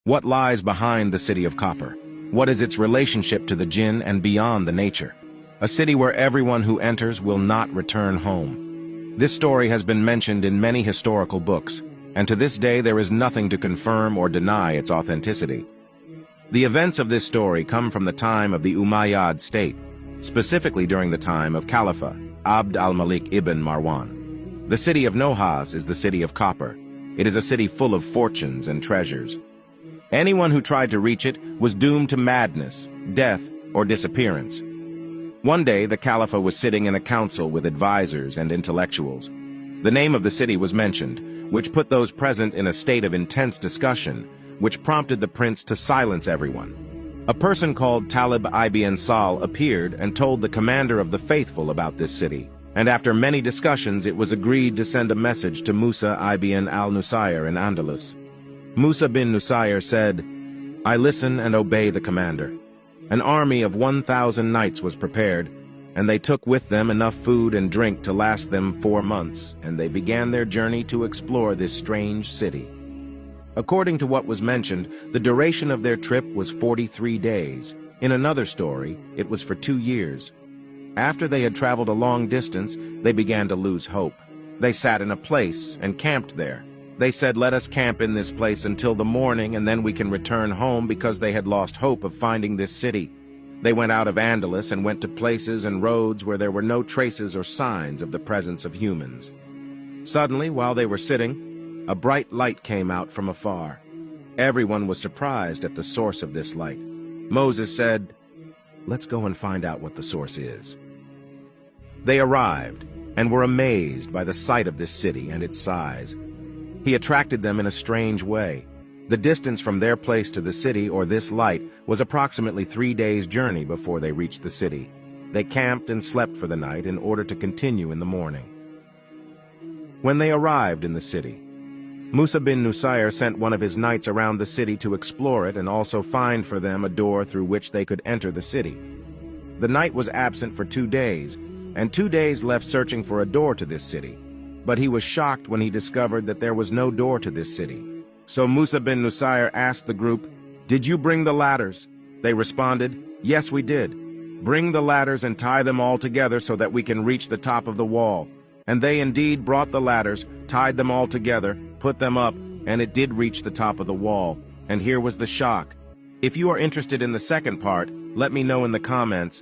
What lies behind the City of Copper? What is its relationship to the Jinn and beyond the nature? A city where everyone who enters will not return home. This story has been mentioned in many historical books, and to this day there is nothing to confirm or deny its authenticity. The events of this story come from the time of the Umayyad state, specifically during the time of Caliph Abd al-Malik ibn Marwan. The city of Nohaz is the city of copper. It is a city full of fortunes and treasures. Anyone who tried to reach it was doomed to madness, death, or disappearance. One day, the Caliph was sitting in a council with advisors and intellectuals. The name of the city was mentioned, which put those present in a state of intense discussion, which prompted the prince to silence everyone. A person called Talib ibn Sal appeared and told the commander of the faithful about this city, and after many discussions it was agreed to send a message to Musa ibn al-Nusayr in Andalus. Musa bin Nusayr said, "I listen and obey the commander." An army of 1,000 knights was prepared, and they took with them enough food and drink to last them 4 months, and they began their journey to explore this strange city. According to what was mentioned, the duration of their trip was 43 days. In another story, it was for 2 years. After they had traveled a long distance, they began to lose hope. They sat in a place and camped there. They said, "Let us camp in this place until the morning, and then we can return home," because they had lost hope of finding this city. They went out of Andalus and went to places and roads where there were no traces or signs of the presence of humans. Suddenly, while they were sitting, a bright light came out from afar. Everyone was surprised at the source of this light. Moses said, "Let's go and find out what the source is." They arrived and were amazed by the sight of this city and its size. He attracted them in a strange way. The distance from their place to the city or this light was approximately 3 days' journey before they reached the city. They camped and slept for the night in order to continue in the morning. When they arrived in the city, Musa bin Nusayr sent one of his knights around the city to explore it and also find for them a door through which they could enter the city. The knight was absent for 2 days, and 2 days left searching for a door to this city. But he was shocked when he discovered that there was no door to this city. So Musa bin Nusayr asked the group, "Did you bring the ladders?" They responded, "Yes, we did. Bring the ladders and tie them all together so that we can reach the top of the wall." And they indeed brought the ladders, tied them all together, put them up, and it did reach the top of the wall. And here was the shock. If you are interested in the second part, let me know in the comments,